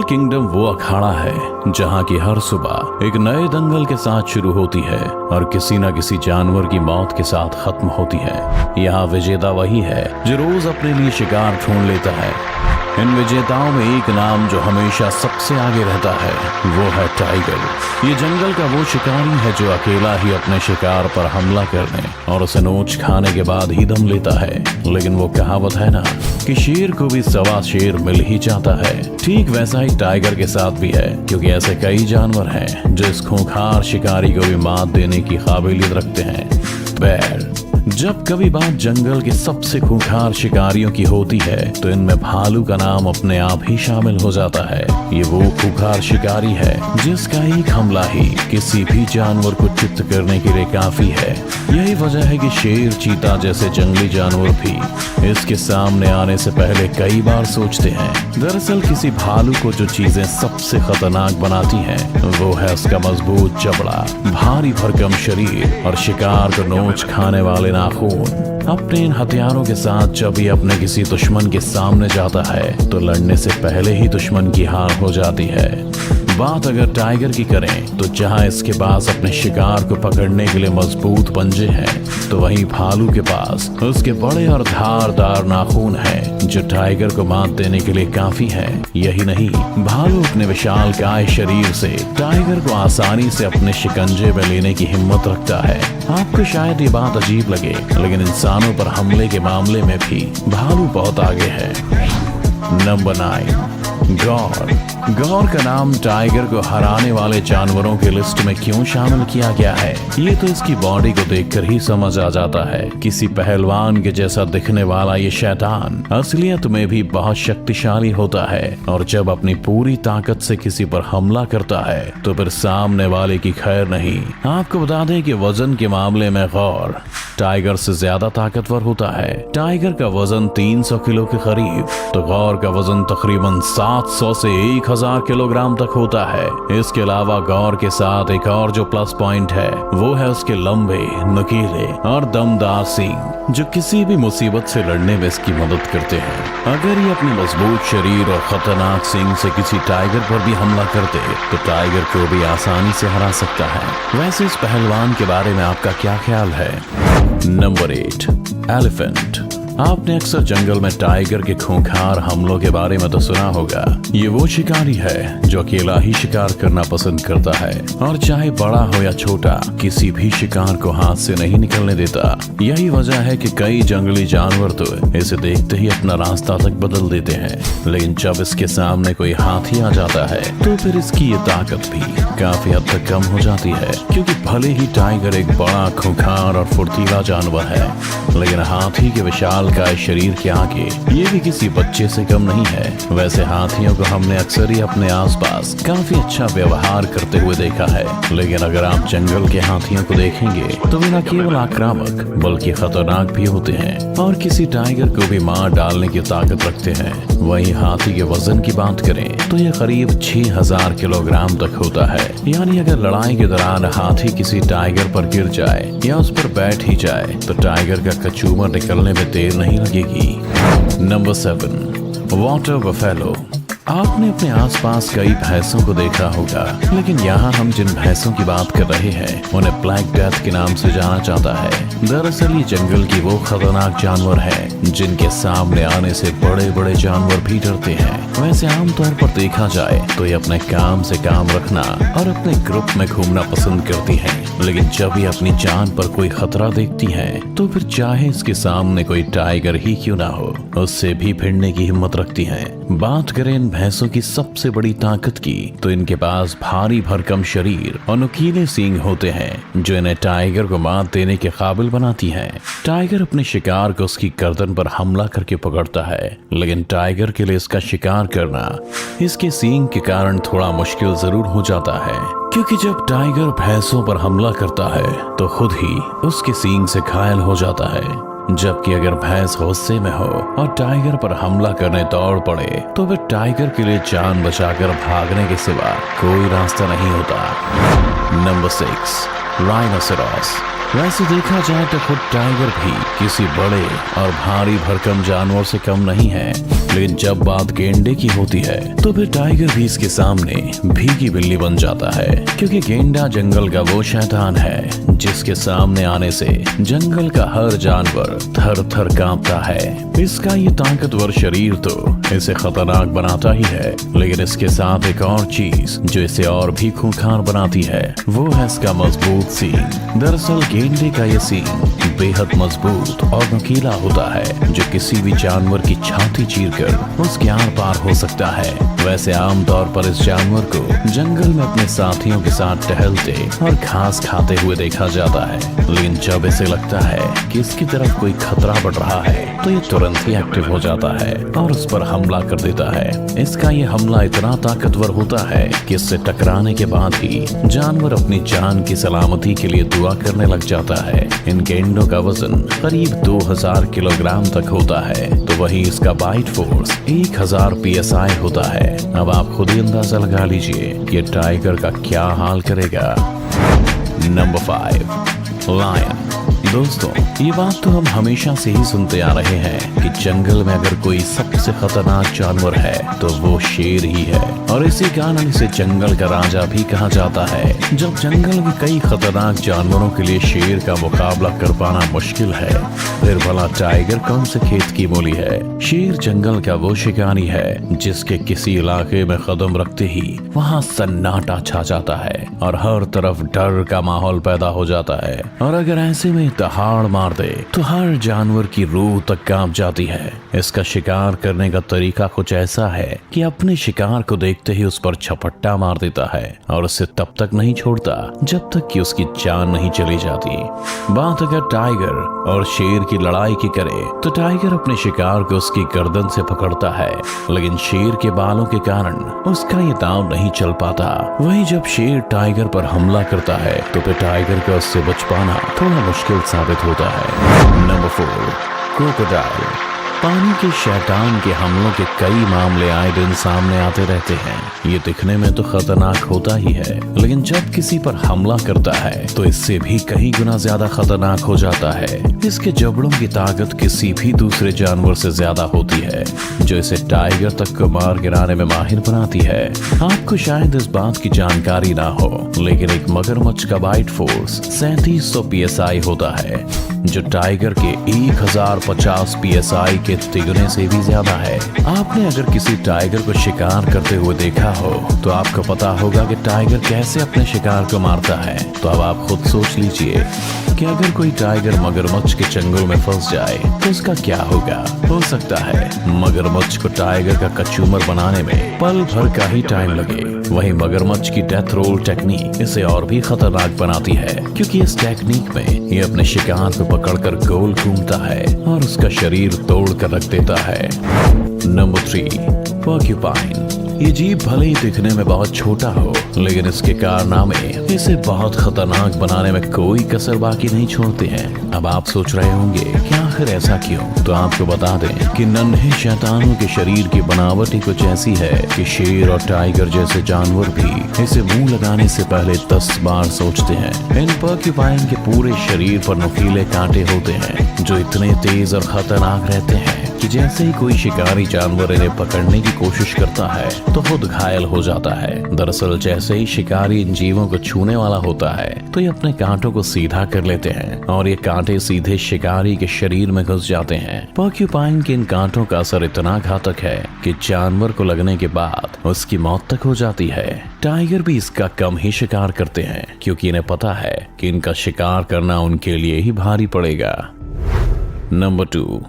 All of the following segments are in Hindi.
किंगडम वो अखाड़ा है जहाँ की हर सुबह एक नए दंगल के साथ शुरू होती है और किसी न किसी जानवर की मौत के साथ खत्म होती है। यहाँ विजेता वही है जो रोज अपने लिए शिकार ढूंढ लेता है। इन विजेताओं में एक नाम जो हमेशा सबसे आगे रहता है वो है टाइगर। ये जंगल का वो शिकारी है जो अकेला ही अपने शिकार पर हमला करने और उसे नोच खाने के बाद ही दम लेता है। लेकिन वो कहावत है ना कि शेर को भी सवा शेर मिल ही जाता है, ठीक वैसा ही टाइगर के साथ भी है, क्योंकि ऐसे कई जानवर हैं जो इस खूंखार शिकारी को भी मात देने की काबिलियत रखते हैं। बैर। जब कभी बात जंगल के सबसे खूंखार शिकारियों की होती है तो इनमें भालू का नाम अपने आप ही शामिल हो जाता है। ये वो खूंखार शिकारी है जिसका एक हमला ही किसी भी जानवर को चित्त करने के लिए काफी है। यही वजह है कि शेर, चीता जैसे जंगली जानवर भी इसके सामने आने से पहले कई बार सोचते हैं। दरअसल किसी भालू को जो चीजें सबसे खतरनाक बनाती हैं वो है उसका मजबूत चमड़ा, भारी भरकम शरीर और शिकार को नोच खाने वाले नाखून। अपने इन हथियारों के साथ जब ये अपने किसी दुश्मन के सामने जाता है तो लड़ने से पहले ही दुश्मन की हार हो जाती है। बात अगर टाइगर की करें तो जहां इसके पास अपने शिकार को पकड़ने के लिए मजबूत पंजे हैं तो वहीं भालू के पास उसके बड़े और धारदार नाखून हैं जो टाइगर को मात देने के लिए काफी है। यही नहीं, भालू अपने विशाल काय शरीर से टाइगर को आसानी से अपने शिकंजे में लेने की हिम्मत रखता है। आपको शायद ये बात अजीब लगे, लेकिन इंसानों पर हमले के मामले में भी भालू बहुत आगे है। नंबर 9, गौर। गौर का नाम टाइगर को हराने वाले जानवरों की लिस्ट में क्यों शामिल किया गया है ये तो इसकी बॉडी को देखकर ही समझ आ जाता है। किसी पहलवान के जैसा दिखने वाला ये शैतान असलियत में भी बहुत शक्तिशाली होता है और जब अपनी पूरी ताकत से किसी पर हमला करता है तो फिर सामने वाले की खैर नहीं। आपको बता दें कि वजन के मामले में गौर टाइगर से ज्यादा ताकतवर होता है। टाइगर का वजन 300 किलो के करीब तो गौर का वजन तकरीबन 700 से 1000 किलोग्राम तक होता है। इसके अलावा गौर के साथ एक और जो प्लस पॉइंट है वो है उसके लंबे, नुकीले और दमदार सींग जो किसी भी मुसीबत से लड़ने में इसकी मदद करते हैं। अगर ये अपने मजबूत शरीर और खतरनाक सींग से किसी टाइगर पर भी हमला करते तो टाइगर को भी आसानी से हरा सकता है। वैसे इस पहलवान के बारे में आपका क्या ख्याल है? Number 8, elephant. आपने अक्सर जंगल में टाइगर के खूंखार हमलों के बारे में तो सुना होगा। ये वो शिकारी है जो अकेला ही शिकार करना पसंद करता है और चाहे बड़ा हो या छोटा किसी भी शिकार को हाथ से नहीं निकलने देता। यही वजह है कि कई जंगली जानवर तो इसे देखते ही अपना रास्ता तक बदल देते हैं। लेकिन जब इसके सामने कोई हाथी आ जाता है तो फिर इसकी ये ताकत भी काफी हद तक कम हो जाती है, क्योंकि भले ही टाइगर एक बड़ा, खूंखार और फुर्तीला जानवर है लेकिन हाथी के विशाल का शरीर के आगे ये भी किसी बच्चे से कम नहीं है। वैसे हाथियों को हमने अक्सर ही अपने आसपास काफी अच्छा व्यवहार करते हुए देखा है, लेकिन अगर आप जंगल के हाथियों को देखेंगे तो वे न केवल आक्रामक बल्कि खतरनाक भी होते हैं और किसी टाइगर को भी मार डालने की ताकत रखते हैं। वहीं हाथी के वजन की बात करें तो यह करीब 6000 किलोग्राम तक होता है। यानी अगर लड़ाई के दौरान हाथी किसी टाइगर पर गिर जाए या उस पर बैठ ही जाए तो टाइगर का कचूमर निकलने में देर नहीं लगेगी। Number 7, water buffalo. आपने अपने आसपास कई भैंसों को देखा होगा, लेकिन यहाँ हम जिन भैंसों की बात कर रहे हैं उन्हें ब्लैक डेथ के नाम से जाना जाता है। दरअसल ये जंगल की वो खतरनाक जानवर है जिनके सामने आने से बड़े बड़े जानवर भी डरते हैं। वैसे आमतौर पर देखा जाए तो ये अपने काम से काम रखना और अपने ग्रुप में घूमना पसंद करती हैं, लेकिन जब ये अपनी जान पर कोई खतरा देखती हैं तो फिर चाहे इसके सामने कोई टाइगर ही क्यों ना हो उससे भी भिड़ने की हिम्मत रखती हैं। बात करें इन भैंसों की सबसे बड़ी ताकत की तो इनके पास भारी भरकम शरीर और नुकीले सींग होते हैं जो इन्हें टाइगर को मात देने के काबिल बनाती हैं। टाइगर अपने शिकार को उसकी गर्दन पर हमला करके पकड़ता है, लेकिन टाइगर के लिए इसका शिकार करना इसके सींग के कारण थोड़ा मुश्किल जरूर हो जाता है, क्योंकि जब टाइगर भैंसों पर हमला करता है तो खुद ही उसके सींग से घायल हो जाता है। जबकि अगर भैंस गुस्से में हो और टाइगर पर हमला करने दौड़ पड़े तो फिर टाइगर के लिए जान बचाकर भागने के सिवा कोई रास्ता नहीं होता। Number 6, rhinoceros. वैसे देखा जाए तो खुद टाइगर भी किसी बड़े और भारी भरकम जानवर से कम नहीं है, लेकिन जब बात गेंडे की होती है तो फिर टाइगर भी इसके सामने भीगी बिल्ली बन जाता है, क्योंकि गेंडा जंगल का वो शैतान है जिसके सामने आने से जंगल का हर जानवर थर थर कांपता है। इसका ये ताकतवर शरीर तो इसे खतरनाक बनाता ही है, लेकिन इसके साथ एक और चीज जो इसे और भी खूंखार बनाती है वो है इसका मजबूत सींग। दरअसल गेंडे का ये सींग बेहद मजबूत और नुकीला होता है जो किसी भी जानवर की छाती चीरकर उसके आर पार हो सकता है। वैसे आमतौर पर इस जानवर को जंगल में अपने साथियों के साथ टहलते और घास खाते हुए देखा जाता है, लेकिन जब इसे लगता है कि इसकी तरफ कोई खतरा बढ़ रहा है तो ये तुरंत ही एक्टिव हो जाता है और उस पर हमला कर देता है। इसका ये हमला इतना ताकतवर होता है कि इससे टकराने के बाद ही जानवर अपनी जान की सलामती के लिए दुआ करने लग जाता है। इन गेंडों का वजन करीब 2000 किलोग्राम तक होता है, तो वहीं इसका बाइट फोर्स 1000 PSI होता है। अब आप खुद ही अंदाजा लगा लीजिए ये टाइगर का क्या हाल करेगा। Number 5, lion. दोस्तों, ये बात तो हम हमेशा से ही सुनते आ रहे हैं कि जंगल में अगर कोई सबसे खतरनाक जानवर है तो वो शेर ही है, और इसी कारण इसे जंगल का राजा भी कहा जाता है। जब जंगल के कई खतरनाक जानवरों के लिए शेर का मुकाबला कर पाना मुश्किल है, फिर भला टाइगर कौन से खेत की मूली है। शेर जंगल का वो शिकारी है जिसके किसी इलाके में कदम रखते ही वहाँ सन्नाटा छा जाता है और हर तरफ डर का माहौल पैदा हो जाता है, और अगर ऐसे में दहाड़ मार दे तो हर जानवर की रूह तक कांप जाती है। इसका शिकार करने का तरीका कुछ ऐसा है कि अपने शिकार को देखते ही उस पर झपट्टा मार देता है और उसे तब तक नहीं छोड़ता जब तक कि उसकी जान नहीं चली जाती। बात अगर टाइगर और शेर की लड़ाई की करे तो टाइगर अपने शिकार को उसकी गर्दन से पकड़ता है, लेकिन शेर के बालों के कारण उसका ये दांव नहीं चल पाता। वहीं जब शेर टाइगर पर हमला करता है तो फिर टाइगर का उससे बच पाना थोड़ा मुश्किल साबित होता है। Number 4, crocodile. पानी के शैतान के हमलों के कई मामले आए दिन सामने आते रहते हैं। ये दिखने में तो खतरनाक होता ही है, लेकिन जब किसी पर हमला करता है तो इससे भी कहीं गुना ज्यादा खतरनाक हो जाता है। इसके जबड़ों की ताकत किसी भी दूसरे जानवर से ज्यादा होती है, जो इसे टाइगर तक को मार गिराने में माहिर बनाती है। आपको शायद इस बात की जानकारी ना हो, लेकिन एक मगरमच्छ का बाइट फोर्स 3700 PSI होता है, जो टाइगर के 1050 PSI के तिगुने से भी ज्यादा है। आपने अगर किसी टाइगर को शिकार करते हुए देखा हो तो आपको पता होगा कि टाइगर कैसे अपने शिकार को मारता है। तो अब आप खुद सोच लीजिए कि अगर कोई टाइगर मगरमच्छ के चंगुल में फंस जाए तो उसका क्या होगा। हो सकता है मगरमच्छ को टाइगर का कचूमर बनाने में पल भर का ही टाइम लगे। वहीं मगरमच्छ की डेथ रोल टेक्निक इसे और भी खतरनाक बनाती है, क्योंकि इस टेक्निक में ये अपने शिकार को पकड़कर गोल घूमता है और उसका शरीर तोड़ कर रख देता है। Number 3, porcupine. ये जीव भले ही दिखने में बहुत छोटा हो, लेकिन इसके कारनामे इसे बहुत खतरनाक बनाने में कोई कसर बाकी नहीं छोड़ते हैं। अब आप सोच रहे होंगे कि आखिर ऐसा क्यों, तो आपको बता दें कि नन्हे शैतानों के शरीर की बनावट ही कुछ ऐसी है कि शेर और टाइगर जैसे जानवर भी इसे मुंह लगाने से पहले 10 बार सोचते हैं। इन पोर्क्यूपाइन के पूरे शरीर पर नुकीले कांटे होते हैं जो इतने तेज और खतरनाक रहते हैं कि जैसे ही कोई शिकारी जानवर इन्हें पकड़ने की कोशिश करता है तो खुद घायल हो जाता है। दरअसल जैसे ही शिकारी इन जीवों को छूने वाला होता है तो ये अपने कांटों को सीधा कर लेते हैं और ये कांटे सीधे शिकारी के शरीर में घुस जाते हैं। पोर्क्यूपाइन के इन कांटों का असर इतना घातक है कि जानवर को लगने के बाद उसकी मौत तक हो जाती है। टाइगर भी इसका कम ही शिकार करते हैं, क्योंकि इन्हें पता है कि इनका शिकार करना उनके लिए ही भारी पड़ेगा। नंबर 2,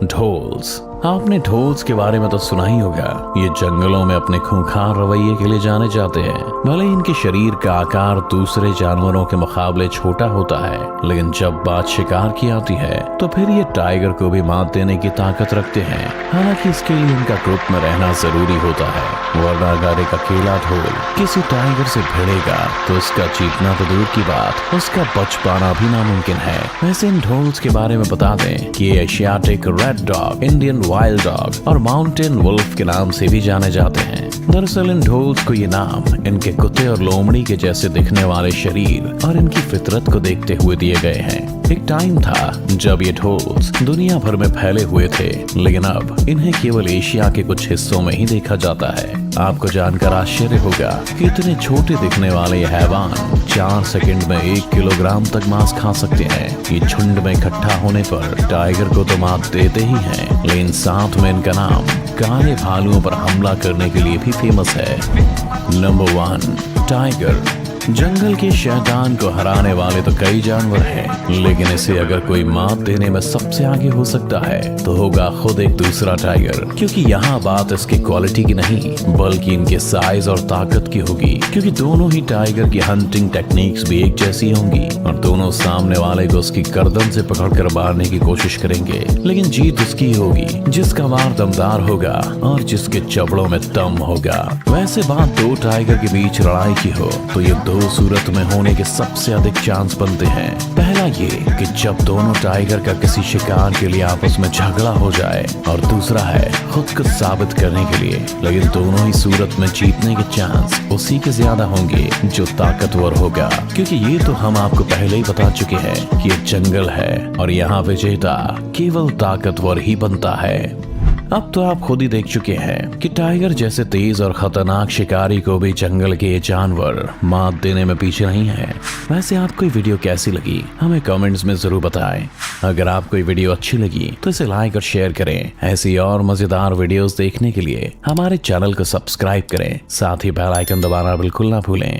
ढोल्स। आपने ढोल्स के बारे में तो सुना ही होगा। ये जंगलों में अपने खूंखार रवैये के लिए जाने जाते हैं। भले ही इनके शरीर का आकार दूसरे जानवरों के मुकाबले छोटा होता है, लेकिन जब बात शिकार की आती है तो फिर ये टाइगर को भी मात देने की ताकत रखते हैं। हालांकि इसके लिए इनका ग्रुप में रहना जरूरी होता है, वरना अगर एक अकेला ढोल किसी टाइगर से भिड़ेगा तो उसका जीतना तो दूर की बात, उसका बच पाना भी नामुमकिन है। वैसे इन ढोल्स के बारे में बता दें कि ये Asiatic red dog, Indian wild dog और माउंटेन वुल्फ के नाम से भी जाने जाते हैं। दरअसल इन ढोल्स को ये नाम इनके कुत्ते और लोमड़ी के जैसे दिखने वाले शरीर और इनकी फितरत को देखते हुए दिए गए हैं। एक टाइम था जब ये ढोल्स दुनिया भर में फैले हुए थे, लेकिन अब इन्हें केवल एशिया के कुछ हिस्सों में ही देखा जाता है। आपको जानकर आश्चर्य होगा कि इतने छोटे दिखने वाले ये हैवान 4 सेकंड में 1 किलोग्राम तक मांस खा सकते हैं। ये झुंड में इकट्ठा होने पर टाइगर को तो मात देते ही हैं, लेकिन साथ में इनका नाम काले भालुओं पर हमला करने के लिए भी फेमस है। Number 1, tiger. जंगल के शैतान को हराने वाले तो कई जानवर हैं, लेकिन इसे अगर कोई मात देने में सबसे आगे हो सकता है तो होगा खुद एक दूसरा टाइगर। क्योंकि यहाँ बात इसकी क्वालिटी की नहीं, बल्कि इनके साइज और ताकत की होगी। क्योंकि दोनों ही टाइगर की हंटिंग टेक्निक्स भी एक जैसी होंगी और दोनों सामने वाले को उसकी गर्दन से पकड़कर मारने की कोशिश करेंगे, लेकिन जीत उसकी होगी जिसका वार दमदार होगा और जिसके जबड़ों में दम होगा। वैसे बात दो टाइगर के बीच लड़ाई की हो तो ये दो सूरत में होने के सबसे अधिक चांस बनते हैं। पहला ये कि जब दोनों टाइगर का किसी शिकार के लिए आपस में झगड़ा हो जाए, और दूसरा है खुद को साबित करने के लिए। लेकिन दोनों ही सूरत में जीतने के चांस उसी के ज्यादा होंगे जो ताकतवर होगा, क्योंकि ये तो हम आपको पहले ही बता चुके हैं कि ये जंगल है और यहाँ विजेता केवल ताकतवर ही बनता है। अब तो आप खुद ही देख चुके हैं कि टाइगर जैसे तेज और खतरनाक शिकारी को भी जंगल के ये जानवर मात देने में पीछे नहीं है। वैसे आपको ये वीडियो कैसी लगी हमें कमेंट्स में जरूर बताएं। अगर आपको ये वीडियो अच्छी लगी तो इसे लाइक और शेयर करें। ऐसी और मजेदार वीडियोस देखने के लिए हमारे चैनल को सब्सक्राइब करें, साथ ही बेल आइकन दबाना बिल्कुल ना भूलें।